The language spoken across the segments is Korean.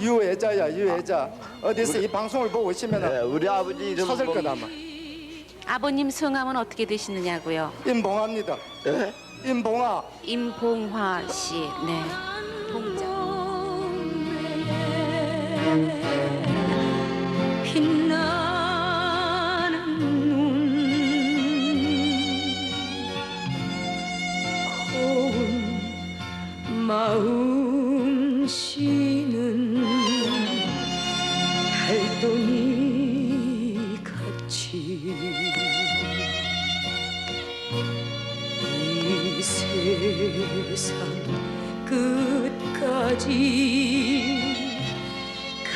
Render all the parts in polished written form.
유해자야. 어디서 이 방송을 보고 오시면 우리 아버지 이름 찾을 거다 아마. 아버님 성함은 어떻게 되시느냐고요? 임봉화입니다. 임봉화. 임봉화 씨. 네. 동자. 빛나는 눈 고운 마음 쉬는 달동이 같이 이 세상 끝까지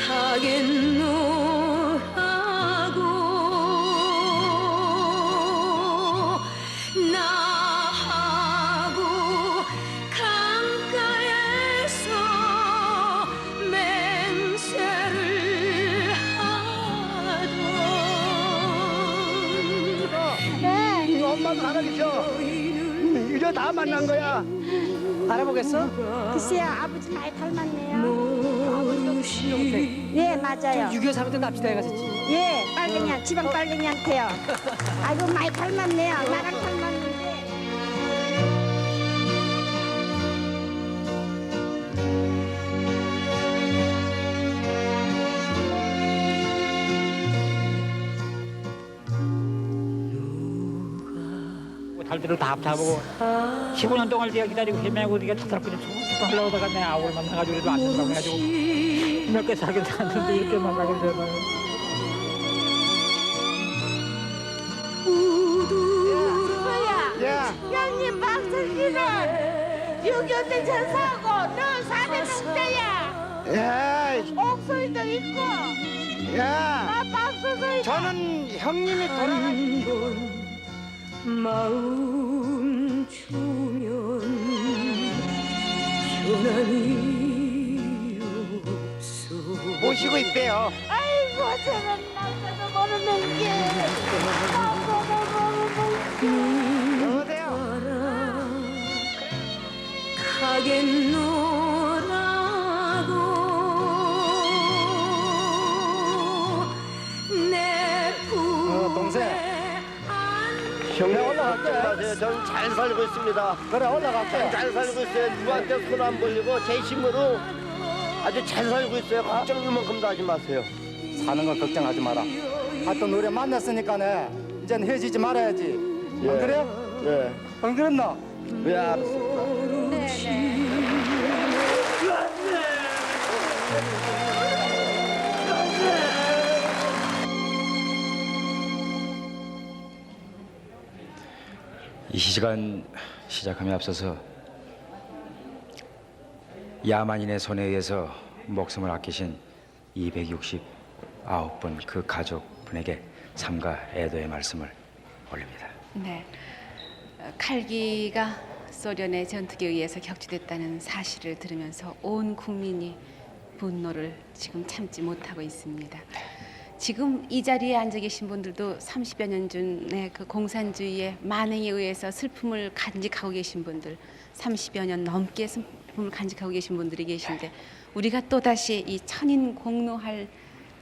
가겠노라고 나하고 강가에서 맹세를 하던 네. 엄마도 살아계셔. 이제 다 만난 거야. 알아보겠어? 글쎄요, 아버지 많이 닮았네요. 예, 맞아요. 6.25 3.1 때 납치돼 가셨지. 예, 빨갱이, 지방 빨갱이한테요. 아이고, 많이 닮았네요. 나랑 닮았는데. 달들을 다 보고 15년 동안 네가 기다리고 헤매고 네가 찾아뵙고 좀 하려고 하다가 내 아우를 만나가지고 그래도 안 된다고 해가지고 몇 개 살게 샀는데 이렇게 만나게 되나요? 뭐야? 형님 박성기는 6.25 때 전사하고 너 400명대야. 야, 옥소리도 있고, 야. 박수도 있고. 저는 형님이 돌아가신 마음 주면 변함이 없어. 모시고 있대요. 아이고, 저런 남자도 모르는 게. 남자도 모르는 어때요? 가겠노라고 내 동생. 형님 올라갈게. 마세요. 저는 잘 살고 있습니다. 그래, 올라갈게. 잘 살고 있어요. 누구한테 손 안 벌리고 제 힘으로 아주 잘 살고 있어요. 걱정할 만큼도 하지 마세요. 사는 건 걱정하지 마라. 하여튼 우리 만났으니까네. 이제는 헤어지지 말아야지. 안 그래? 네. 안 그랬나? 네, 알았습니다. 이 시간 시작함에 앞서서 야만인의 손에 의해서 목숨을 아끼신 269분 그 가족분에게 삼가 애도의 말씀을 올립니다. 네. 칼기가 소련의 전투기에 의해서 격추됐다는 사실을 들으면서 온 국민이 분노를 지금 참지 못하고 있습니다. 지금 이 자리에 앉아 계신 분들도 30여 년 전에 그 공산주의의 만행에 의해서 슬픔을 간직하고 계신 분들, 30여 년 넘게 슬픔을 간직하고 계신 분들이 계신데 우리가 또다시 이 천인 공노할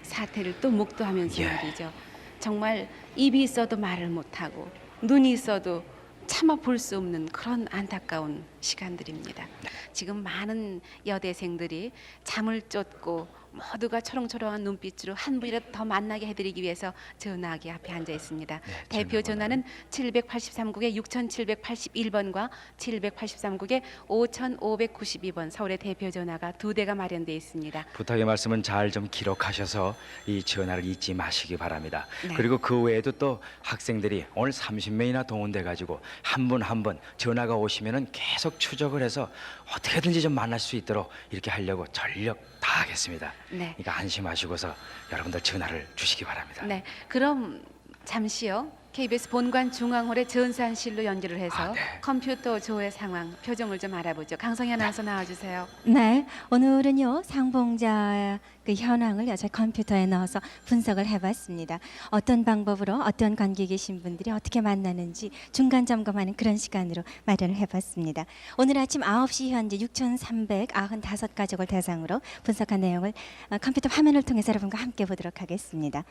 사태를 또 목도하면서 말이죠. 정말 입이 있어도 말을 못하고 눈이 있어도 참아 볼 수 없는 그런 안타까운 시간들입니다. 지금 많은 여대생들이 잠을 쫓고 모두가 초롱초롱한 눈빛으로 한 분이라도 더 만나게 해드리기 위해서 전화기 앞에 앉아 있습니다. 대표 전화는 783국에 6781번과 783국에 5592번 서울의 대표 전화가 2대가 마련되어 있습니다. 부탁의 말씀은 잘 좀 기록하셔서 이 전화를 잊지 마시기 바랍니다. 네. 그리고 그 외에도 또 학생들이 오늘 30명이나 동원돼 가지고 한 분 한 분 전화가 오시면은 계속 추적을 해서 어떻게든지 좀 만날 수 있도록 이렇게 하려고 전력 다하겠습니다. 네. 그러니까 안심하시고서 여러분들 전화를 주시기 바랍니다. 네, 그럼 잠시요. KBS 본관 중앙홀의 전산실로 연결을 해서 네. 컴퓨터 조회 상황, 표정을 좀 알아보죠. 강성희 아나운서 나와주세요. 네, 오늘은요 상봉자 그 현황을 저희 컴퓨터에 넣어서 분석을 해봤습니다. 어떤 방법으로 어떤 관계에 계신 분들이 어떻게 만나는지 중간 점검하는 그런 시간으로 마련을 해봤습니다. 오늘 아침 9시 현재 6,395가족을 대상으로 분석한 내용을 컴퓨터 화면을 통해서 여러분과 함께 보도록 하겠습니다.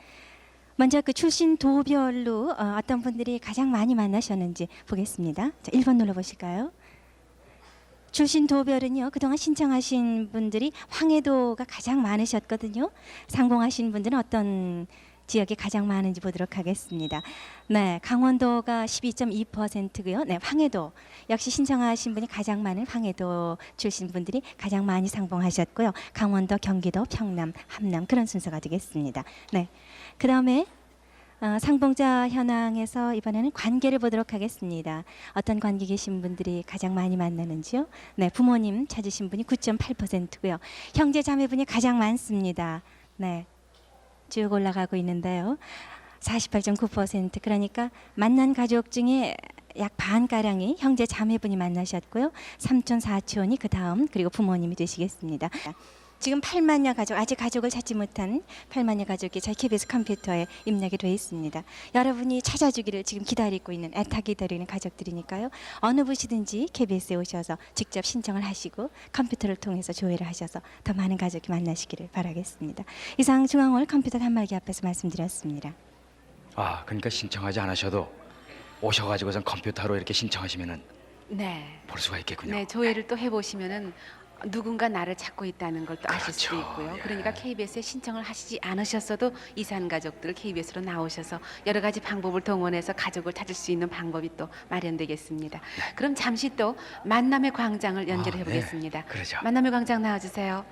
먼저 그 출신 도별로 어떤 분들이 가장 많이 만나셨는지 보겠습니다. 자, 1번 눌러보실까요? 출신 도별은요 그동안 신청하신 분들이 황해도가 가장 많으셨거든요. 상봉하신 분들은 어떤 지역이 가장 많은지 보도록 하겠습니다. 네, 강원도가 12.2%고요. 네, 황해도 역시 신청하신 분이 가장 많은 황해도 출신 분들이 가장 많이 상봉하셨고요. 강원도, 경기도, 평남, 함남 그런 순서가 되겠습니다. 네, 그 다음에 상봉자 현황에서 이번에는 관계를 보도록 하겠습니다. 어떤 관계 계신 분들이 가장 많이 만나는지요? 네, 부모님 찾으신 분이 9.8%고요. 형제 자매분이 가장 많습니다. 네, 쭉 올라가고 있는데요. 48.9% 그러니까 만난 가족 중에 약 반가량이 형제 자매분이 만나셨고요. 삼촌, 사촌이 그 다음 그리고 부모님이 되시겠습니다. 지금 8만여 가족, 아직 가족을 찾지 못한 8만여 가족이 저희 KBS 컴퓨터에 입력이 되어 있습니다. 여러분이 찾아주기를 지금 기다리고 있는, 애타 기다리는 가족들이니까요. 어느 부시든지 KBS에 오셔서 직접 신청을 하시고 컴퓨터를 통해서 조회를 하셔서 더 많은 가족이 만나시기를 바라겠습니다. 이상 중앙홀 컴퓨터 단말기 앞에서 말씀드렸습니다. 아, 그러니까 신청하지 않으셔도 오셔가지고선 컴퓨터로 이렇게 신청하시면은 네. 볼 수가 있겠군요. 네, 조회를 또 해보시면은 누군가 나를 찾고 있다는 걸 또 아실 수도 그렇죠. 있고요. 예. 그러니까 KBS에 신청을 하시지 않으셨어도 이산 가족들 KBS로 나오셔서 여러 가지 방법을 동원해서 가족을 찾을 수 있는 방법이 또 마련되겠습니다. 그럼 잠시 또 만남의 광장을 연결해 네. 보겠습니다. 그러죠. 만남의 광장 나와주세요.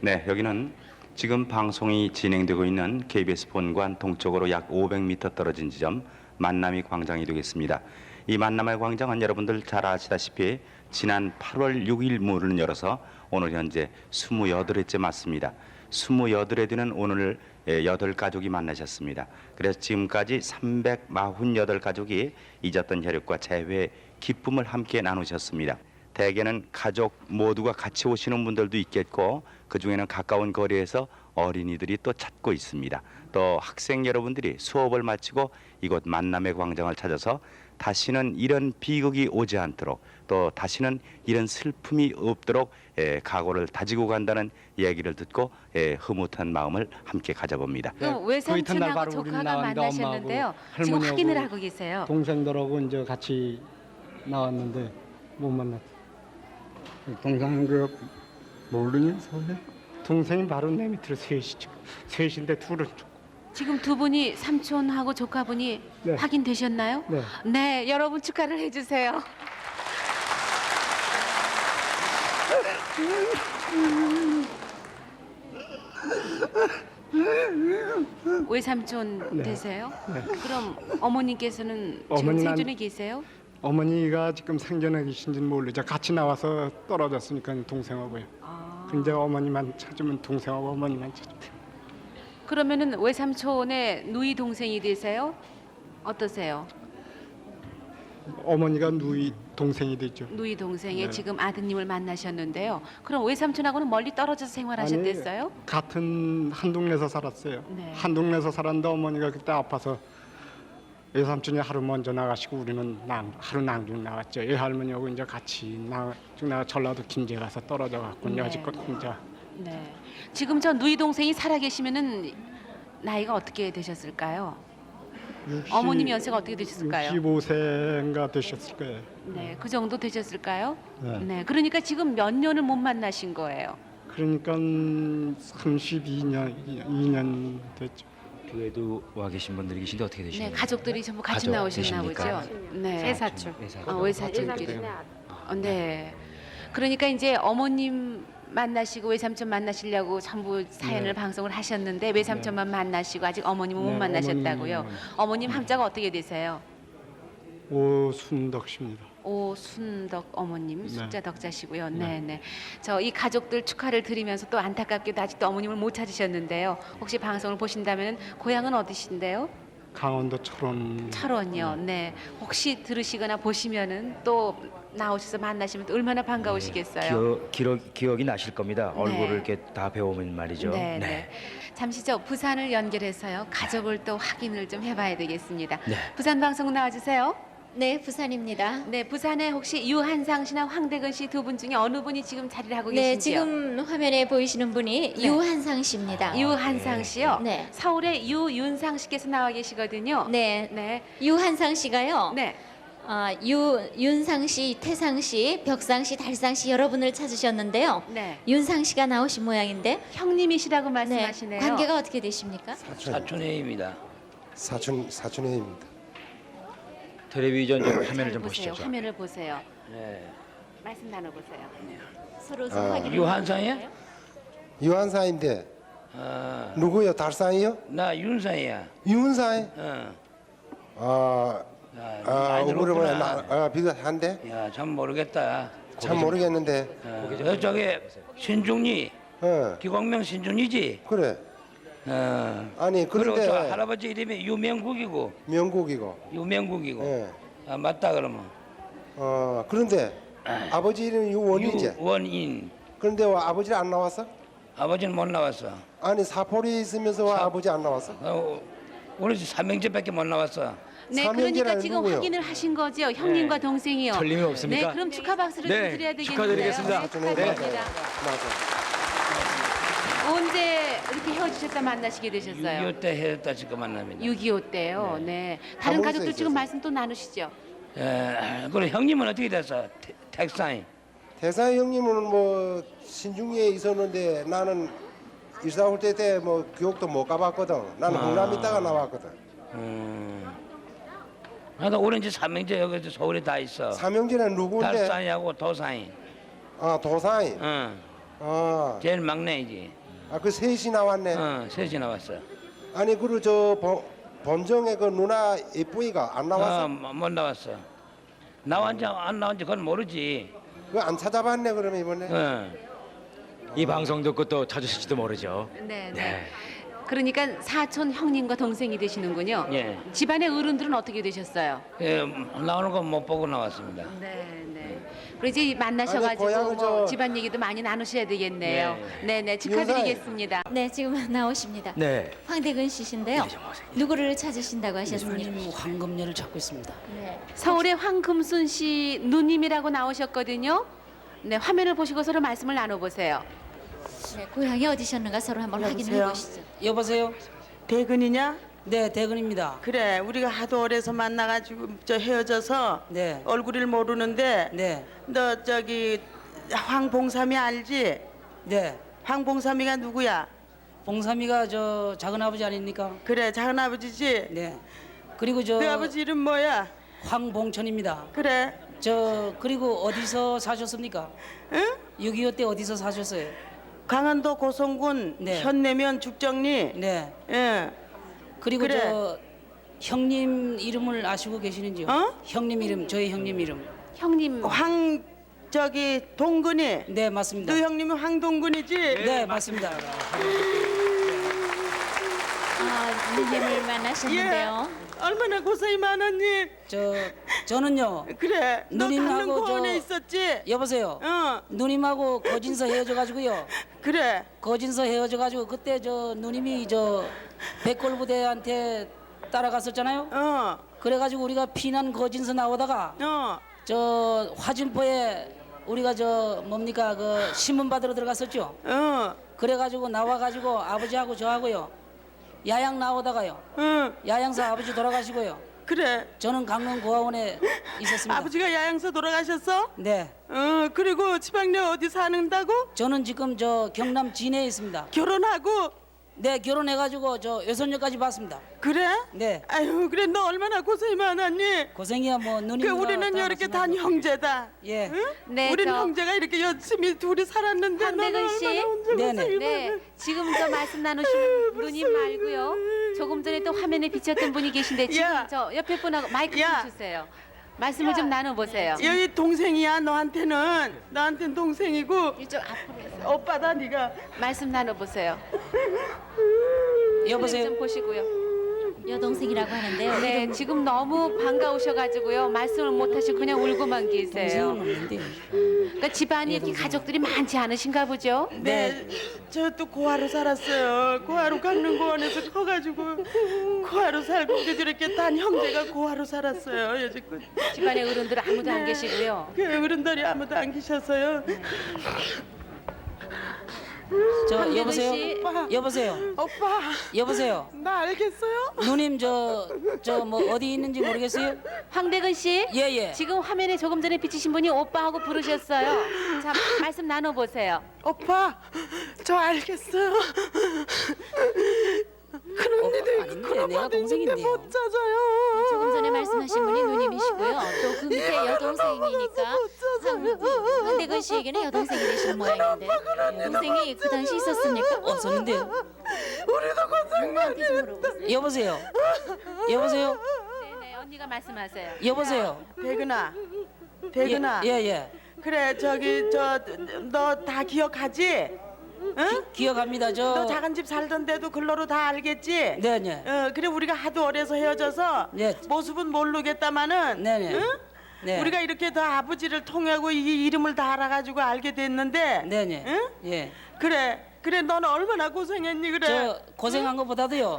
네, 여기는 지금 방송이 진행되고 있는 KBS 본관 동쪽으로 약 500m 떨어진 지점 만남의 광장이 되겠습니다. 이 만남의 광장은 여러분들 잘 아시다시피 지난 8월 6일 문을 열어서 오늘 현재 28회째 맞습니다. 28회 되는 오늘 8가족이 만나셨습니다. 그래서 지금까지 348가족이 잊었던 혈육과 재회 기쁨을 함께 나누셨습니다. 대개는 가족 모두가 같이 오시는 분들도 있겠고 그 중에는 가까운 거리에서 어린이들이 또 찾고 있습니다. 또 학생 여러분들이 수업을 마치고 이곳 만남의 광장을 찾아서 다시는 이런 비극이 오지 않도록 또 다시는 이런 슬픔이 없도록 각오를 다지고 간다는 이야기를 듣고 흐뭇한 마음을 함께 가져봅니다. 그럼 그 이튿날 외삼촌하고 바로 우리 조카가 나왔는데 만나셨는데요. 엄마하고 지금 할머니하고 확인을 하고 계세요. 동생들하고 이제 같이 나왔는데 못 만났어. 동생 그 모르니 서울에? 동생이 바로 내 밑으로 셋이죠. 셋인데 둘은 지금 두 분이 삼촌하고 조카분이 네. 확인되셨나요? 네. 네, 여러분 축하를 해주세요. 외삼촌 네. 되세요? 네. 그럼 어머님께서는 지금 어머니는 세존에 계세요? 어머니가 지금 생전에 계신지는 모르죠. 같이 나와서 떨어졌으니까 동생하고요. 근데 어머니만 찾으면 동생하고 어머니만 찾으면 그러면은 외삼촌의 누이 동생이 되세요? 어떠세요? 어머니가 누이 동생이 되죠. 누이 동생의 네. 지금 아드님을 만나셨는데요. 그럼 외삼촌하고는 멀리 떨어져서 생활하셨댔어요? 아니, 같은 한 동네에서 살았어요. 네. 한 동네에서 살았는데 어머니가 그때 아파서 외삼촌이 하루 먼저 나가시고 우리는 하루 낭중 나왔죠. 외할머니하고 이제 같이 나 전라도 김제 가서 떨어져 갖고 네. 여지껏 혼자. 네. 지금 저 누이 동생이 살아 계시면은 나이가 어떻게 되셨을까요? 어머님 연세가 어떻게 되셨을까요? 65세인가 되셨을 거예요. 네, 그 정도 되셨을까요? 네. 네. 그러니까 지금 몇 년을 못 만나신 거예요. 그러니까 2년 됐죠. 교회도 와 계신 분들이 계신데 어떻게 되시나요? 네, 가족들이 전부 같이 가족 나오셨나 되십니까? 보죠. 네. 외사촌. 외사촌끼리. 네. 그러니까 이제 어머님 만나시고 외삼촌 만나시려고 전부 사연을 네. 방송을 하셨는데 외삼촌만 만나시고 아직 어머님은 못 네, 만나셨다고요. 어머님은 어머님 함자가 어떻게 되세요? 오순덕 씨입니다. 오순덕 어머님 네. 숫자 덕자시고요. 네. 네네. 저 이 가족들 축하를 드리면서 또 안타깝게도 아직도 어머님을 못 찾으셨는데요. 혹시 방송을 보신다면 고향은 어디신데요? 강원도 철원. 철원이요. 네. 혹시 들으시거나 보시면은 또 나오셔서 만나시면 또 얼마나 반가우시겠어요. 기억이 나실 겁니다. 네. 얼굴을 이렇게 다 배우면 말이죠. 네. 잠시 저 부산을 연결해서요. 가족을 또 확인을 좀 해봐야 되겠습니다. 네. 부산 방송 나와주세요. 네, 부산입니다. 네, 부산에 혹시 유한상 씨나 황대근 씨 두 분 중에 어느 분이 지금 자리를 하고 네, 계신지요? 지금 화면에 보이시는 분이 네. 유한상 씨입니다. 유한상 씨요? 네. 서울의 유윤상 씨께서 나와 계시거든요. 네, 네. 유한상 씨가요. 네. 윤상 씨, 태상 씨, 벽상 씨, 달상 씨 여러분을 찾으셨는데요. 네. 윤상 씨가 나오신 모양인데 형님이시라고 네, 말씀하시네요. 관계가 어떻게 되십니까? 사촌애입니다. 사촌애입니다. 텔레비전 좀 화면을 잘 좀 보세요. 보시죠. 화면을 보세요. 네. 말씀 나눠보세요. 서로 좀 확인해 유한상이야? 볼까요? 유한사인데 아, 누구요? 달상이요? 나 윤상이야. 윤사인? 어. 많이 그러면 들었구나. 비슷한데? 야, 참 모르겠다. 참 모르겠는데. 저쪽에 신중리, 기광명 신중리지. 그래. 아니 그리고 그런데 저 할아버지 이름이 유명국이고. 명국이고. 예. 아, 맞다 그러면. 그런데 아버지 이름이 유원이지. 유원인. 그런데 왜 아버지 안 나왔어? 아버지는 못 나왔어. 아니 사포리 있으면서 왜 아버지 안 나왔어? 우리 삼형제밖에 못 나왔어. 네, 삼형제라는 그러니까 지금 누구요? 확인을 하신 거죠, 형님과 네. 동생이요. 틀림이 없습니까? 네, 그럼 축하 박수를 네, 좀 드려야 되겠는데요. 축하드리겠습니다. 네, 축하드립니다. 맞아. 언제 이렇게 헤어지셨다 만나시게 되셨어요? 6.25 때 헤어졌다 지금 만납니다. 6.25 때요. 네. 다른 한국에서 가족들 지금 있었어요. 말씀 또 나누시죠. 그럼 형님은 어떻게 됐어? 택사인. 대사 형님은 뭐 신중리에 있었는데 나는 일사홀대 때 뭐 교육도 못 가봤거든. 나는 흥남 있다가 나왔거든. 나도 우리 이제 삼형제 여기 서울에 다 있어. 삼형제는 누구인데? 달사인하고 도사인. 도사인. 제일 막내이지. 그 셋이 나왔네. 셋이 나왔어. 아니 그리고 저 본정에 그 누나 예쁘이가 안 나왔어? 못 나왔어. 나왔지 안 나왔지 그건 모르지. 그거 안 찾아봤네 그러면 이번에? 이 방송 듣고 또 찾으실지도 모르죠. 네, 네. 그러니까 사촌 형님과 동생이 되시는군요. 예. 집안의 어른들은 어떻게 되셨어요? 나오는 거 못 보고 나왔습니다. 네, 네. 그리고 이제 아니, 만나셔가지고 고향을 뭐 저- 집안 얘기도 많이 나누셔야 되겠네요. 네, 네. 축하드리겠습니다. 네, 지금 나오십니다. 네. 황대근 씨신데요. 누구를 찾으신다고 하셨습니까? 황금녀를 찾고 있습니다. 네. 서울의 황금순 씨 누님이라고 나오셨거든요. 네, 화면을 보시고 서로 말씀을 나눠보세요. 네, 고향이 어디셨는가 서로 한번 확인해 보시죠. 여보세요? 대근이냐? 네, 대근입니다. 그래, 우리가 하도 오래서 만나가지고 헤어져서 네. 얼굴을 모르는데 네. 너 저기 황봉삼이 알지? 네. 황봉삼이가 누구야? 봉삼이가 저 작은 아버지 아닙니까? 그래, 작은 아버지지? 네. 그리고 저 네 아버지 이름 뭐야? 황봉천입니다. 그래, 저 그리고 어디서 사셨습니까? 응? 6.25 때 어디서 사셨어요? 강원도 고성군 네. 현내면 죽정리. 네. 예. 그리고 그래. 저 형님 이름을 아시고 계시는지요? 형님 이름, 저희 형님 이름. 형님. 저기 동근이. 네, 맞습니다. 너 형님은 황동근이지? 네, 맞습니다. 누님을 만나셨는데요. 예. 얼마나 고생이 많았니? 저는요. 그래. 너 담는 누님하고 고원에 있었지? 여보세요. 누님하고 거진서 헤어져가지고요. 그래. 거진서 헤어져가지고 그때 저 누님이 저 백골부대한테 따라갔었잖아요. 그래가지고 우리가 피난 거진서 나오다가 저 화진포에 우리가 저 뭡니까 그 신문 받으러 들어갔었죠. 그래가지고 나와가지고 아버지하고 저하고요. 야양 나오다가요. 야양서 아버지 돌아가시고요. 그래. 저는 강릉 고아원에 있었습니다. 아버지가 야양서 돌아가셨어? 네. 그리고 지방내 어디 사는다고? 저는 지금 저 경남 진해에 있습니다. 결혼하고? 네, 결혼해가지고 저 여섯녀까지 봤습니다. 그래? 네. 아유, 그래 너 얼마나 고생이 많았니? 고생이야 뭐 누님. 그 우리는 이렇게 단 형제다. 예. 응? 네, 우리는 저- 형제가 이렇게 열심히 둘이 살았는데 황대근 너는 씨. 얼마나 혼자 고생이 네, 많아. 지금 저 말씀 나누신 누님 말고요. 조금 전에 또 화면에 비쳤던 분이 계신데 지금 야. 저 옆에 분하고 마이크 좀 주세요. 말씀을 좀 나눠보세요. 여기 동생이야. 너한테는 동생이고 이쪽 앞으로 오세요. 오빠다 네가. 말씀 나눠보세요. 여보세요. 좀 보시고요. 여동생이라고 하는데요. 네, 지금 너무 반가우셔가지고요. 말씀을 못하시고 그냥 울고만 계세요. 동생은 없는데. 그러니까 집안이 이렇게 가족들이 많지 않으신가 보죠? 네, 저 또 고아로 살았어요. 고아로 강릉고원에서 커가지고 고아로 살고 그래도 이렇게 단 형제가 고아로 살았어요. 여지껏. 집안에 어른들 아무도 안 계시고요. 그 어른들이 아무도 안 계셔서요. 저 황대근 여보세요. 씨. 여보세요. 오빠, 여보세요. 나 알겠어요? 누님 저 뭐 어디 있는지 모르겠어요? 황대근 씨, 예. 지금 화면에 조금 전에 비치신 분이 오빠하고 부르셨어요. 자, 말씀 나눠보세요. 오빠, 저 알겠어요. 그런데 아닌데 내가 동생인데요. 못 찾아요. 조금 전에 말씀하신 분이 누님이시고요. 또 그 밑에 여동생이니까 황대근 씨에게는 여동생이 되시는 모양인데 동생이 그 당시 있었습니까? 없었는데요. 우리도 고생 많이 물어보세요. 여보세요. 여보세요. 네, 언니가 말씀하세요. 여보세요. 대근아, 예. 그래 저기 너 다 기억하지? 응? 기억합니다. 너 작은 집 살던데도 글로로 다 알겠지? 네네. 그래 우리가 하도 어려서 헤어져서 네. 모습은 모르겠다마는 네네. 응? 네. 우리가 이렇게 다 아버지를 통하고 이 이름을 다 알아가지고 알게 됐는데 네네. 응? 예. 그래 너는 얼마나 고생했니 그래? 저 고생한 것보다도요.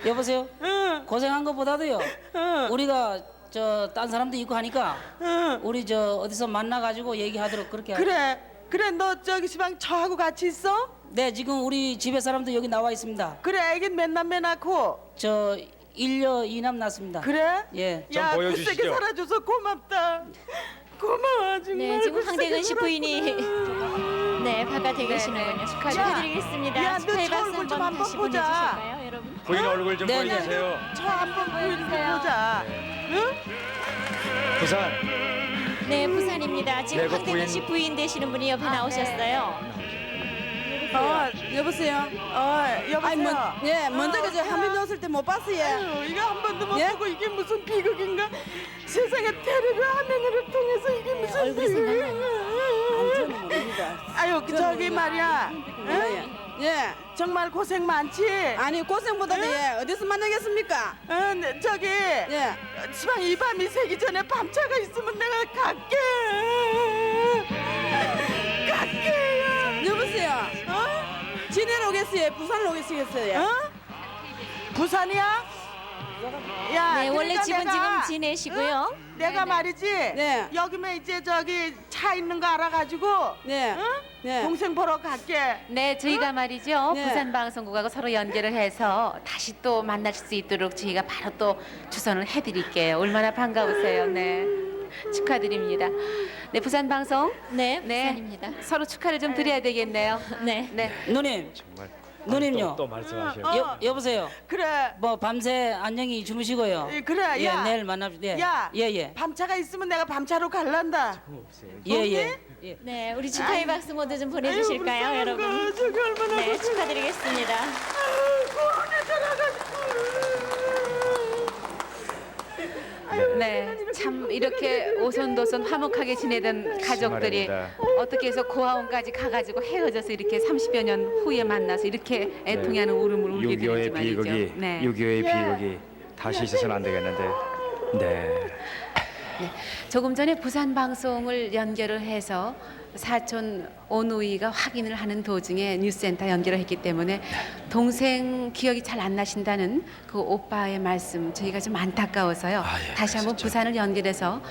여보세요. 응. 고생한 것보다도요. 응. 우리가 저 딴 사람도 있고 하니까 응. 우리 저 어디서 만나가지고 얘기하도록 그렇게. 그래 너 저기 시방 저하고 같이 있어? 네, 지금 우리 집에 사람도 여기 나와 있습니다. 그래 애긴 몇 남매 낳고? 저 1녀 2남 낳습니다. 그래? 예. 좀 야 보여주시죠. 굳세게 살아줘서 고맙다. 고마워 정말. 네, 지금 굳세게 황대근 씨 부인이 네 바깥에 계시는군요. 축하드리겠습니다. 야, 축하의 너 박수 얼굴 좀 한번 다시 한번 보자. 보내주실까요, 여러분? 부인 얼굴 좀 네네. 보여주세요. 저 한번 보자. 응? 부산. 네, 부산입니다. 지금 네, 그 황대근 씨 부인 되시는 분이 옆에 나오셨어요. 여보세요. 여보세요. 먼저 그저 한번 넣었을 때 못 봤어요. 아유, 이거 한 번도 못 예? 보고 이게 무슨 비극인가? 세상에 텔레비 화면으로 통해서 이게 무슨 얼굴이 생각나요. 저는 모릅니다. 아유 저기 말이야. 응? 예. 정말 고생 많지? 아니 고생보다도 예. 어디서 만나겠습니까? 네, 저기 예. 시방 이 밤이 새기 전에 밤차가 있으면 내가 갈게. 갈게. 여보세요. 진해로 오겠어요? 부산으로 오겠어요? 부산이야? 야, 네, 원래 그러니까 집은 내가, 지금 지내시고요. 내가 말이지. 네. 여기면 이제 저기 차 있는 거 알아가지고. 네. 응? 네. 동생 보러 갈게. 네, 저희가 말이죠. 네. 부산방송국하고 서로 연결을 해서 다시 또 만나실 수 있도록 저희가 바로 또 주선을 해드릴게요. 얼마나 반가우세요. 네. 축하드립니다. 네, 부산방송. 네, 네. 부산입니다. 서로 축하를 좀 드려야 되겠네요. 네. 네. 누님. 누님요. 또 말씀하셔요. 여보세요. 그래. 뭐 밤새 안녕히 주무시고요. 그래. 예, 야. 내일 만납시다. 야. 예. 밤차가 있으면 내가 밤차로 갈란다. 예. 네, 우리 축하의 박수 모두 좀 보내주실까요, 아유, 여러분? 불쌍한 거, 저기 얼마나 네, 고생- 축하드리겠습니다. 네, 참 이렇게 오손도손 화목하게 지내던 가족들이 말입니다. 어떻게 해서 고아원까지 가가지고 헤어져서 이렇게 30여 년 후에 만나서 이렇게 애통해하는 울음을 울게 6.25의 되는지 말이죠. 비극이 네. 6.25의 비극이 다시 있어서는 안 되겠는데. 네. 조금 전에 부산 방송을 연결을 해서 사촌 오누이가 확인을 하는 도중에 뉴스센터 연결을 했기 때문에 동생 기억이 잘 안 나신다는 그 오빠의 말씀 저희가 좀 안타까워서요. 예, 다시 한번 그랬었죠. 부산을 연결해서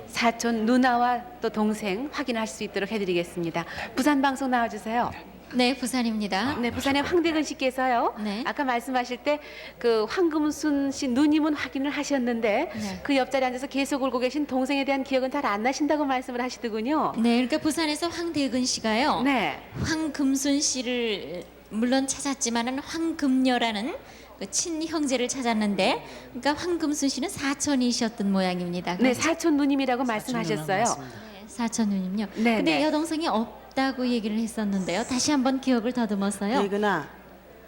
사촌 누나와 또 동생 확인할 수 있도록 해드리겠습니다. 부산 방송 나와주세요. 네, 부산입니다. 네, 부산의 황대근 씨께서요. 네. 아까 말씀하실 때 그 황금순 씨 누님은 확인을 하셨는데 네. 그 옆자리에 앉아서 계속 울고 계신 동생에 대한 기억은 잘 안 나신다고 말씀을 하시더군요. 네, 그러니까 부산에서 황대근 씨가요. 네. 황금순 씨를 물론 찾았지만은 황금녀라는 그 친형제를 찾았는데, 그러니까 황금순 씨는 사촌이셨던 모양입니다. 네, 사촌 누님이라고 말씀하셨어요. 네, 사촌 누님요. 네, 근데 네. 여동생이 없다고 얘기를 했었는데요. 다시 한번 기억을 더듬어서요. 대근아,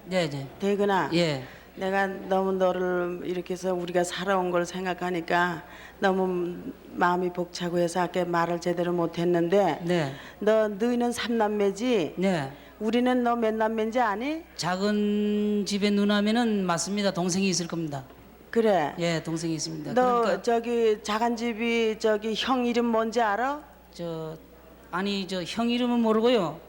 네. 대근아. 예. 내가 너무 너를 이렇게 해서 우리가 살아온 걸 생각하니까 너무 마음이 벅차고 해서 아까 말을 제대로 못했는데 네. 너희는 삼남매지? 네. 우리는 너 몇 남매인지 아니? 작은 집에 누나면은 맞습니다. 동생이 있을 겁니다. 그래. 예, 동생이 있습니다. 너 그러니까 저기 작은 집이 저기 형 이름 뭔지 알아? 저 형 이름은 모르고요.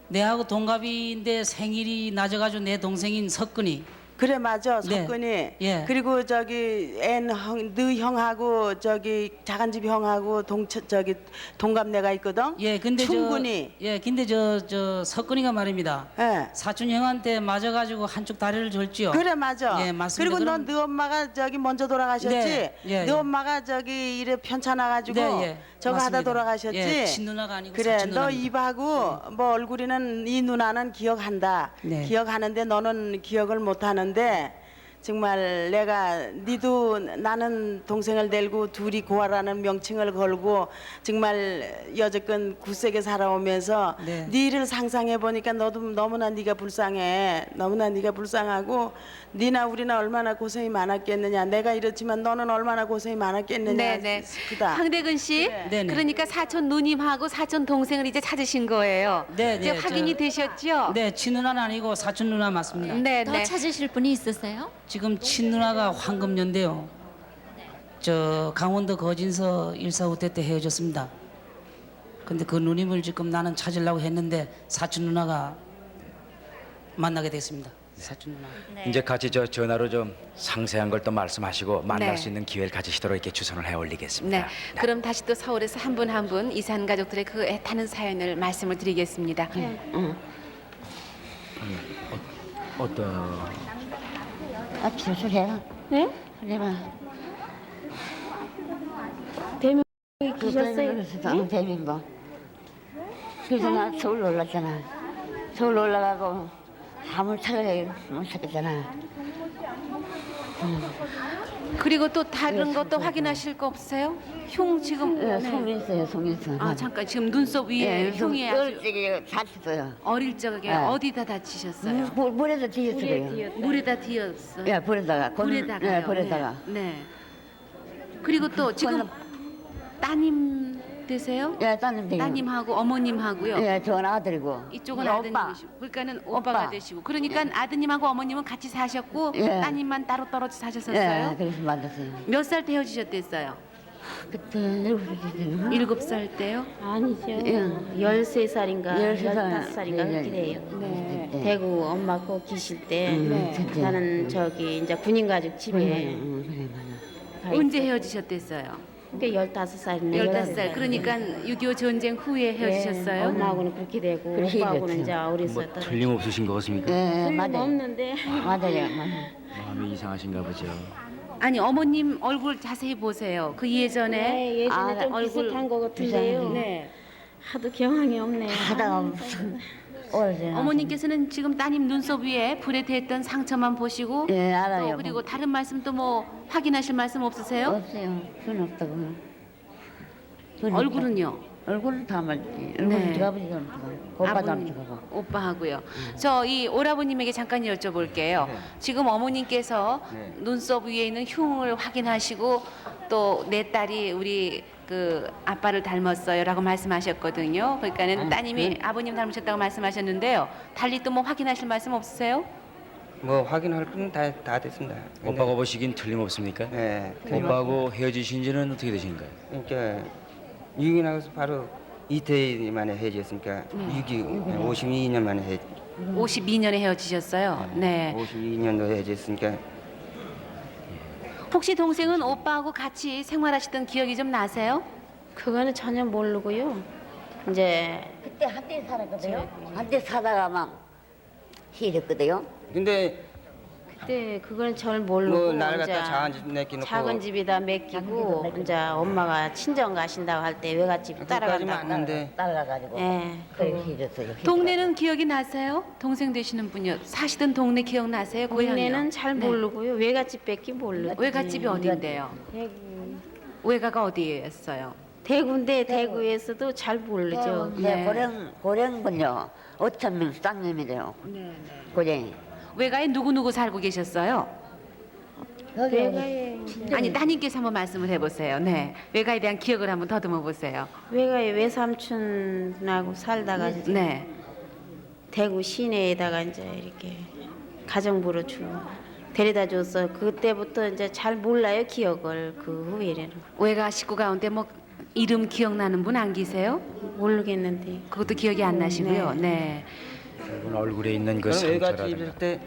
내하고 동갑인데 생일이 낮아가지고 내 동생인 석근이. 그래 맞아 네. 석근이. 예. 그리고 저기 너 형하고 저기 작은 집 형하고 저기 동갑내가 있거든. 예, 근데 충분히. 근데 저 석근이가 말입니다. 예. 사촌 형한테 맞아가지고 한쪽 다리를 줬지요. 그래 맞아. 예, 맞습니다. 그리고 그럼- 너 엄마가 저기 먼저 돌아가셨지. 네, 예, 너 예. 엄마가 저기 이래 편찮아가지고 네, 예. 저거 하다 맞습니다. 돌아가셨지. 예, 친누나가 아니고 그래 사촌 너 누나입니다. 입하고 뭐 얼굴에는 이 누나는 기억한다. 네. 기억하는데 너는 기억을 못하는데. 정말 내가 니도 나는 동생을 데리고 둘이 고아라는 명칭을 걸고 정말 여태껏 굳세게 살아오면서 네. 니를 상상해 보니까 너도 너무나 네가 불쌍해. 너무나 네가 불쌍하고 니나 우리나 얼마나 고생이 많았겠느냐. 내가 이렇지만 너는 얼마나 고생이 많았겠느냐 네네. 싶다. 황대근 씨, 네네. 그러니까 사촌 누님하고 사촌 동생을 이제 찾으신 거예요. 네, 이제 네, 확인이 되셨죠? 네, 친누나는 아니고 사촌 누나 맞습니다. 네, 더 네. 찾으실 분이 있으세요? 지금 친누나가 황금년대요. 저 강원도 거진서 145대 때 헤어졌습니다. 근데 그 누님을 지금 나는 찾으려고 했는데 사촌 누나가 만나게 됐습니다. 사촌 누나. 이제 같이 저 전화로 좀 상세한 걸 또 말씀하시고 만날 네. 수 있는 기회를 가지시도록 이렇게 주선을 해 올리겠습니다. 네. 그럼 다시 또 서울에서 한 분 한 분 이산 가족들의 그 애타는 사연을 말씀을 드리겠습니다. 어떤 비술해요. 네? 그래봐. 대명이 기셨어요? 대민고. 그래서 나 서울 올랐잖아. 서울 올라가고 아무리 찾아야 못 찾겠잖아. 그리고 또 다른 것도 확인하실 거 없어요? 흉 지금 예, 네. 송이 있어요, 송이 있어. 아 잠깐 지금 눈썹 위에 흉이 아주 어릴 다쳤어요. 어릴 적에 네. 어디다 다치셨어요? 물에서 뒤었어요. 물에다 뒤었어요. 예, 불에다가. 물에다가요. 예, 불에다가. 네. 네. 그리고 또 지금 따님 되세요? 예, 따님 되요. 따님하고 어머님하고요. 예, 저는 아들이고. 이쪽은 예, 아드님이시고, 그러니까는 오빠가 오빠. 되시고, 그러니까 아드님하고 어머님은 같이 사셨고 예. 따님만 따로 떨어져 예, 사셨었어요. 그래서 만났어요. 몇 살 때 헤어지셨댔어요? 그때 7살이죠. 7살 때요? 아니죠. 예. 13살인가 13살. 15살인가 그렇게 돼요. 네. 대구 엄마 꼭 계실 때 그때. 나는 저기 이제 군인 가족 집에 그래, 맞아. 언제 헤어지셨댔어요? 그러니까 15살이네. 15살. 그러니까 6.25 전쟁 후에 헤어지셨어요? 엄마하고는 그렇게 되고 그렇게 오빠하고는 됐죠. 이제 어려서 뭐 틀림없으신 거 같습니까? 예, 맞아요. 없는데 맞아요. 마음이 이상하신가 보죠. 아니 어머님 얼굴 자세히 보세요. 그 예전에 네, 예전에 아, 좀 얼굴 비슷한 거 같은데요. 비슷한데. 네. 하도 경황이 없네. 하다가 무슨 오래전. 어머님께서는 지금 따님 눈썹 위에 불에 대했던 상처만 보시고 예, 알아요. 또 그리고 다른 말씀 또 뭐 확인하실 말씀 없으세요? 없어요. 그건 없다고. 얼굴은요? 얼굴은 다 말지. 네. 얼굴은 제가 아버지가 없다고. 오빠도 아버님, 없다고. 오빠하고요. 저 이 오라버님에게 잠깐 여쭤볼게요. 지금 어머님께서 눈썹 위에 있는 흉을 확인하시고 또 내 딸이 우리 그 아빠를 닮았어요라고 말씀하셨거든요. 그러니까는 따님이 아버님 닮으셨다고 말씀하셨는데요. 달리 또 뭐 확인하실 말씀 없으세요? 뭐 확인할 건 다 됐습니다. 오빠가 보시긴 틀림없습니까? 네. 오빠하고 헤어지신 지는 어떻게 되신가요? 그러니까 6이 나가서 바로 이태 만에 헤어졌으니까 52년 만에 52년에 헤어지셨어요. 네. 52년도 헤어졌으니까 혹시 동생은 오빠하고 같이 생활하시던 기억이 좀 나세요? 그거는 전혀 모르고요. 이제 그때 한때 살았거든요. 한때 살다가 막 희랬거든요. 근데 그때 그거는 잘 모르고 뭐 날 이제 갖다 작은 집 맡겨놓고 작은 집에다 맡기고 이제 엄마가 친정 가신다고 할 때 외갓집 그까지 따라간다고. 맞는데 따라가가지고. 예. 그래 희랬어요. 동네는 기억이 나세요? 동생 되시는 분이요. 사시던 동네 기억 나세요? 고향이요? 동네는 잘 네. 모르고요. 외갓집밖에 모르고. 외갓집이 어딘데요? 외가가 어디였어요? 대구인데 대구에서도 잘 모르죠. 네. 고령군요. 5,000명 쌍님이래요. 고령이. 외가에 누구 살고 계셨어요? 외가에 아니 따님께서 한번 말씀을 해보세요. 네, 외가에 대한 기억을 한번 더듬어 보세요. 외가에 외삼촌하고 살다가 이제 네. 대구 시내에다가 이제 이렇게 가정부로 데려다 줬어. 그때부터 이제 잘 몰라요 기억을. 그 후에는 외가 식구 가운데 뭐 이름 기억나는 분 안 계세요? 모르겠는데. 그것도 기억이 안 나시고요. 네. 그분 얼굴에 있는 그 그럼 애가 상처라든가. 집일 때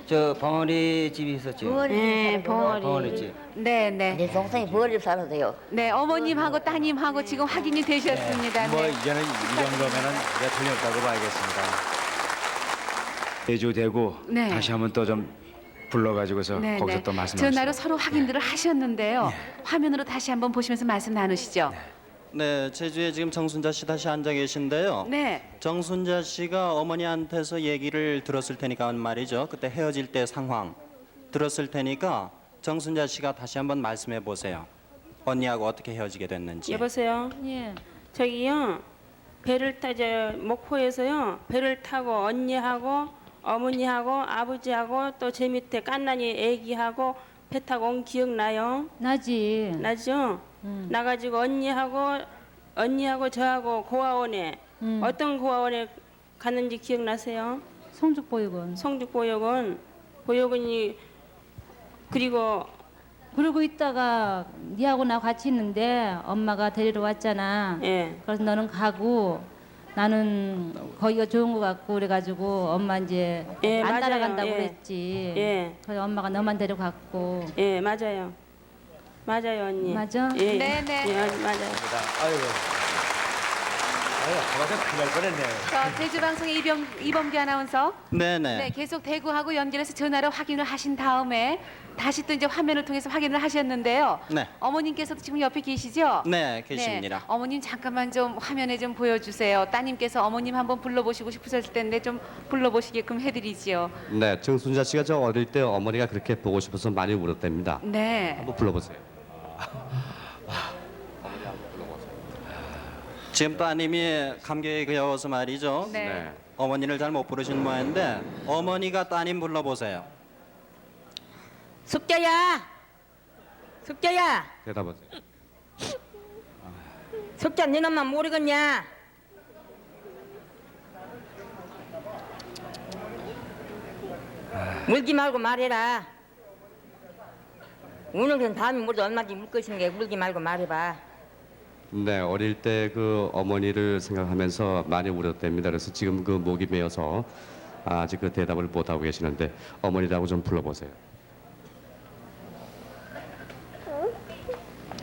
저 벙어리 집이 있었죠. 네, 벙어리 집. 네. 내 동생이 벌집 살았어요. 네, 어머님하고 따님하고 지금 확인이 되셨습니다. 뭐 네. 이제는 이 정도면은 우리가 틀림없다고 봐야겠습니다. 대주 대구 네. 다시 한번 또 좀 불러가지고서 네, 거기서 네. 또 말씀하시죠. 전화로 서로 확인들을 하셨는데요. 화면으로 다시 한번 보시면서 말씀 나누시죠. 네, 제주에 지금 정순자 씨 다시 앉아 계신데요. 네. 정순자 씨가 어머니한테서 얘기를 들었을 테니까 말이죠. 그때 헤어질 때 상황 들었을 테니까 정순자 씨가 다시 한번 말씀해 보세요. 언니하고 어떻게 헤어지게 됐는지. 여보세요. 예. 저기요. 배를 타저 목포에서요. 배를 타고 언니하고 어머니하고 아버지하고 또 제 밑에 깐난이 애기하고 배 타고 온 기억 나요? 나지. 나죠? 나가지고 언니하고 저하고 고아원에 어떤 고아원에 갔는지 기억나세요? 성죽보육원. 성죽보육원. 보육원이 그리고 있다가 니하고 나 같이 있는데 엄마가 데리러 왔잖아. 예. 그래서 너는 가고 나는 거기가 좋은 것 같고 그래가지고 엄마 이제 예, 안 맞아요. 따라간다고 예. 그랬지. 예. 그래서 엄마가 너만 데려갔고. 예, 맞아요. 맞아요, 언니. 맞아? 예. 네네. 예, 맞아요. 아이고. 아이고, 큰일 날 뻔했네요. 제주방송의 이범규 아나운서. 네네. 네, 계속 대구하고 연결해서 전화로 확인을 하신 다음에 다시 또 이제 화면을 통해서 확인을 하셨는데요. 네. 어머님께서도 지금 옆에 계시죠? 네, 계십니다. 네, 어머님 잠깐만 좀 화면에 좀 보여주세요. 따님께서 어머님 한번 불러보시고 싶으셨을 텐데 좀 불러보시게끔 해드리지요. 네, 정순자 씨가 저 어릴 때 어머니가 그렇게 보고 싶어서 많이 울었답니다. 네. 한번 불러보세요. 지금 따님이 감격에 겨워서 말이죠. 네. 어머니를 잘 못 부르신 모양인데 어머니가 따님 불러보세요. 숙자야, 숙자야, 대답하세요. 숙자 네 놈만 모르겠냐? 울지 말고 말해라. 우는 건 다음에 모두 얼마든지 울 것인데 울지 말고 말해봐. 네, 어릴 때 그 어머니를 생각하면서 많이 울었답니다. 그래서 지금 그 목이 메어서 아직 그 대답을 못 하고 계시는데 어머니라고 좀 불러보세요.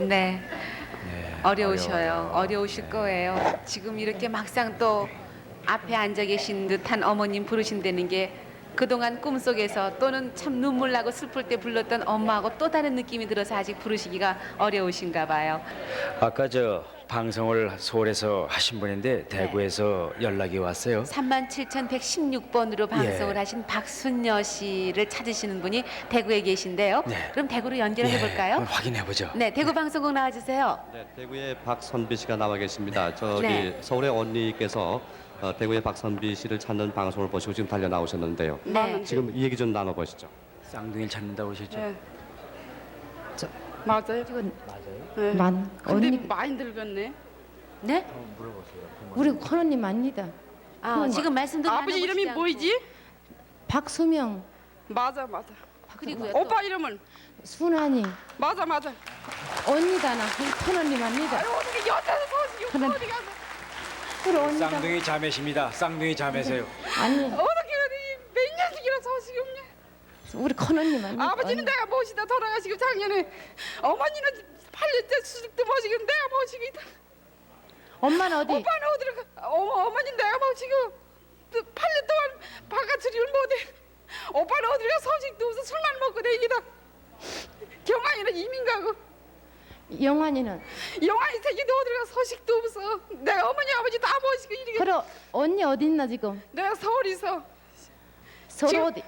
네. 어려우셔요. 어려우실 거예요. 지금 이렇게 막상 또 앞에 앉아 계신 듯한 어머님 부르신다는 게 그동안 꿈속에서 또는 참 눈물 나고 슬플 때 불렀던 엄마하고 또 다른 느낌이 들어서 아직 부르시기가 어려우신가 봐요. 아까 저 방송을 서울에서 하신 분인데 대구에서 연락이 왔어요. 37,116번으로 방송을 예. 하신 박순녀 씨를 찾으시는 분이 대구에 계신데요. 네. 그럼 대구로 연결해 예, 볼까요? 한번 확인해 보죠. 네, 대구 방송국 나와주세요. 네, 대구의 박선비 씨가 나와 계십니다. 저기 네. 서울의 언니께서 대구의 박선비 씨를 찾는 방송을 보시고 지금 달려 나오셨는데요. 네. 지금 이 얘기 좀 나눠보시죠. 쌍둥이를 찾는다고 하셨죠? 네. 맞아요. 네. 근데 많이 늙었네. 네? 우리 큰언니 맞니다. 아, 지금 말씀도 아버지 이름이 뭐이지? 박수명. 맞아. 그리고요. 오빠 이름은 순환이. 맞아. 언니다 나 큰언니 맞니다. 아유 어떻게 여자서 소식이 어디 가서? 그래 언니다. 쌍둥이 자매십니다. 쌍둥이 자매세요. 아니 어떻게 몇 년씩이나 소식이 없냐? 우리 큰언니 맞니다. 아버지는 내가 모시다 돌아가시고 작년에 어머니는 8년째 수직도 모시고 내가 모시고 있다. 엄마는 어디? 오빠는 어디로 가? 어머니 내가 모시고 8년 동안 바깥처리를 못해. 오빠는 어디로 가? 소식도 없어. 술만 먹고 다니다. 경환이는 이민 가고. 영환이는? 영환이 새끼도 어디로 가? 소식도 없어. 내가 어머니 아버지 다 모시고 이렇게. 그래 언니 어디 있나 지금? 내가 서울 있어. 서울 지금 어디?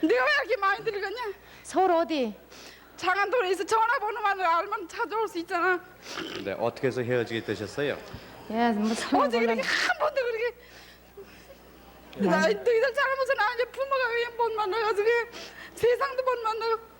내가 왜 이렇게 많이 들어갔냐? 서울 어디? 장안동에 있어. 전화번호만 알면 찾아올 수 있잖아. 네, 어떻게 해서 헤어지게 되셨어요? 야, 뭐 어제 그렇게 한 번도 그렇게 나 너희들 잘못은 아니야. 부모가 왜 못 만나가지고 세상도 못 만나고.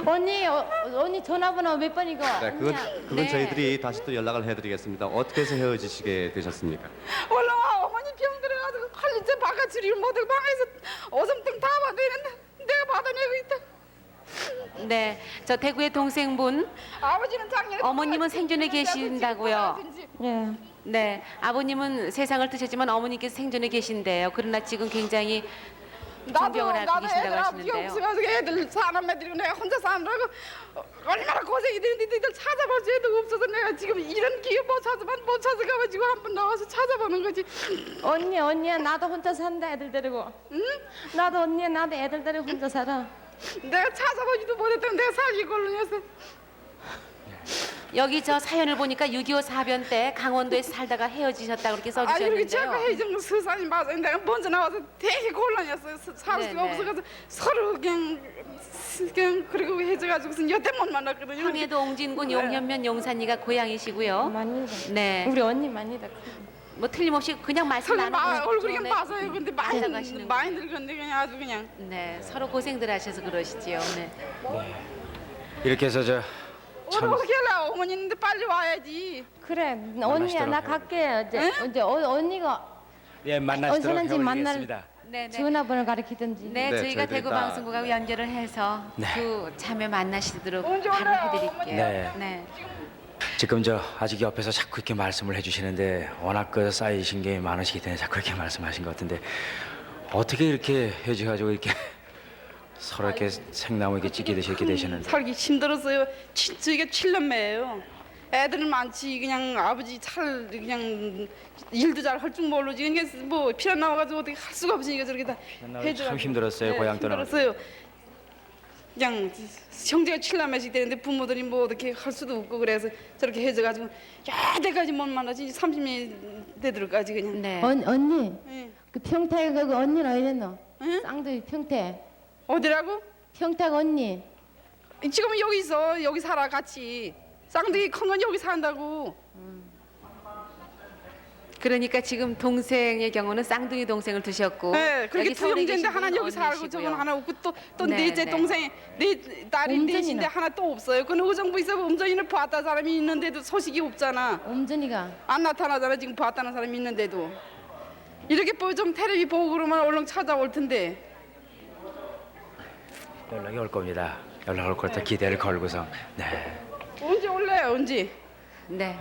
언니 전화번호 몇 번이고? 네, 그건 저희들이 다시 또 연락을 해드리겠습니다. 어떻게 해서 헤어지시게 되셨습니까? 얼른 와. 어머니 병 들어가지고 할리째 바가지를 못하고 방에서 오줌통 다 받아내는데 내가 받아내고 있다. 네, 저 대구의 동생분, 아버지는 작년에 어머님은 생존에 계신다고요. 네. 네, 아버님은 세상을 뜨셨지만 어머니께서 생존에 계신데요. 그러나 지금 굉장히 존경을 하고 계신다고 애들 하시는데요. 없어가지고 애들 사람 애들이고 내가 혼자 사느라고 얼마나 고생이 되는데 너희들 찾아볼 수도 없어서 내가 지금 이런 기회 못 찾아가지고 한번 나와서 찾아보는 거지. 언니야 나도 혼자 산다 애들 데리고. 응? 나도 애들 데리고 혼자 살아. 내가 찾아보지도 못했던 내가 살기 곤란해서. 여기 저 사연을 보니까 6.25 사변 때 강원도에서 살다가 헤어지셨다고 그렇게 아 이렇게 제가 써주셨는데요. 해정 서산이 맞아요. 내가 먼저 나와서 되게 곤란했어요. 살 수가 네. 없어가지고 서로 그냥 그리고 해져가지고서 여태 못 만났거든요. 황해도 옹진군 용현면 용산리가 고향이시고요. 맞니다. 네. 우리 언니 맞니다. 뭐 틀림없이 그냥 말씀 설마 나누고 얼굴이 있죠. 네. 맞아요. 근데 많이 살아가시는 많이 늙었는데 그냥 아주 그냥. 네, 서로 고생들 하셔서 그러시지요. 네. 이렇게 해서 어떻게 하려 어머니 있는데 빨리 와야지. 그래 언니야 나 갈게. 이제 언니가 예, 만나시도록 어디서든지 해보겠습니다. 네, 전화번호 가르치든지. 네, 저희가 저희들이 대구 다- 방송국하고 연결을 해서 네. 두 자매 만나시도록 언제 바로 올래요, 해드릴게요. 네. 네. 지금 아직 옆에서 자꾸 이렇게 말씀을 해주시는데 워낙 쌓이신 게 많으시기 때문에 자꾸 이렇게 말씀하신 것 같은데 어떻게 이렇게 헤어져가지고 이렇게 서로 이렇게 생나무 이렇게 찌개듯이 이렇게 되시는데 살기 힘들었어요. 저희가 7년매예요. 애들은 많지 그냥 아버지 그냥 일도 잘 할 줄 모르지. 이게 뭐 피난 나와가지고 어떻게 할 수가 없으니까 저렇게 다 참 힘들었어요. 고향 떠나고. 힘들었어요. 그냥 형제가 7남매씩 되는데 부모들이 뭐 어떻게 할 수도 없고 그래서 저렇게 해져가지고 여태까지 못 만나지 30년이 되도록까지 그냥. 네. 언니 예. 그 평택 그 언니는 어디랬노? 쌍둥이 평택. 어디라고? 평택 언니. 지금 여기 있어. 여기 살아 같이. 쌍둥이 큰 건 여기 산다고. 그러니까 지금 동생의 경우는 쌍둥이 동생을 두셨고 네, 그렇게 여기 두 서울에 형제인데 계신 하나는 분은 여기 살고 언니시고요. 저건 하나 없고 또 네, 넷째 네. 동생 네 딸이 옴전이는? 넷인데 하나 또 없어요. 그는 의정부 있어 음전이는 봤다 사람이 있는데도 소식이 없잖아. 엄전이가 안 나타나잖아. 지금 봤다는 사람이 있는데도 이렇게 좀 텔레비 보고 그러면 얼른 찾아올 텐데. 연락이 올 겁니다. 연락 올 거니까 기대를 걸고서 네. 언제 올래요? 언제? 네.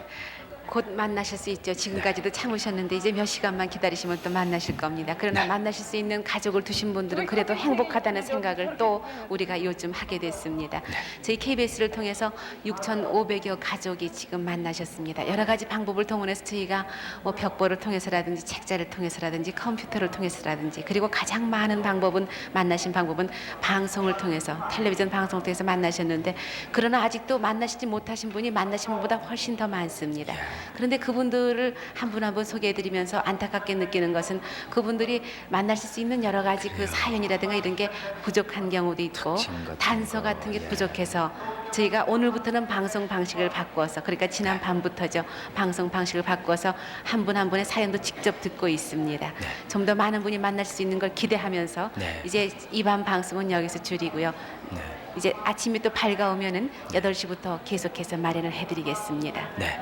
곧 만나실 수 있죠. 지금까지도 참으셨는데 이제 몇 시간만 기다리시면 또 만나실 겁니다. 그러나 만나실 수 있는 가족을 두신 분들은 그래도 행복하다는 생각을 또 우리가 요즘 하게 됐습니다. 저희 KBS를 통해서 6,500여 가족이 지금 만나셨습니다. 여러 가지 방법을 동원해서 저희가 뭐 벽보를 통해서라든지 책자를 통해서라든지 컴퓨터를 통해서라든지 그리고 가장 많은 방법은 만나신 방법은 방송을 통해서 텔레비전 방송을 통해서 만나셨는데 그러나 아직도 만나시지 못하신 분이 만나신 분보다 훨씬 더 많습니다. 그런데 그분들을 한 분 한 분 소개해드리면서 안타깝게 느끼는 것은 그분들이 만나실 수 있는 여러 가지 그 사연이라든가 이런 게 부족한 경우도 있고 단서 같은 게 부족해서 저희가 오늘부터는 방송 방식을 바꿔서 그러니까 지난 밤부터죠. 방송 방식을 바꿔서 한 분 한 분의 사연도 직접 듣고 있습니다. 좀 더 많은 분이 만나실 수 있는 걸 기대하면서 이제 이 밤 방송은 여기서 줄이고요. 이제 아침이 또 밝아오면은 8시부터 계속해서 마련을 해드리겠습니다. 네.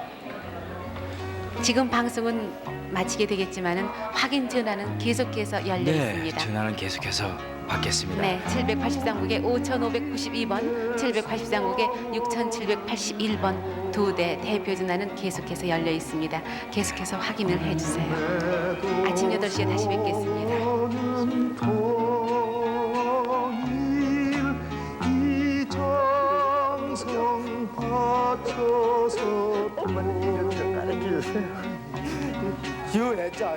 지금 방송은 마치게 되겠지만은 확인 전화는 계속해서 열려 네, 있습니다. 전화는 계속해서 받겠습니다. 네, 783국에 5592번, 783국에 6781번 두 대 대표 전화는 계속해서 열려 있습니다. 계속해서 확인을 해주세요. 아침 8시에 다시 뵙겠습니다. 유해자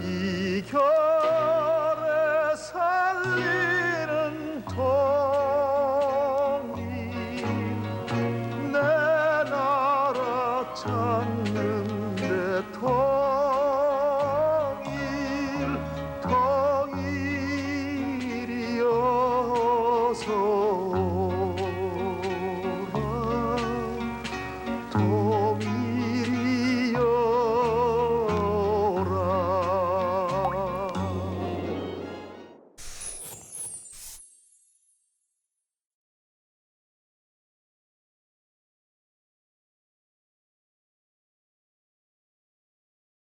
이 결에 살리는 동이 내 나라 찾는 내 동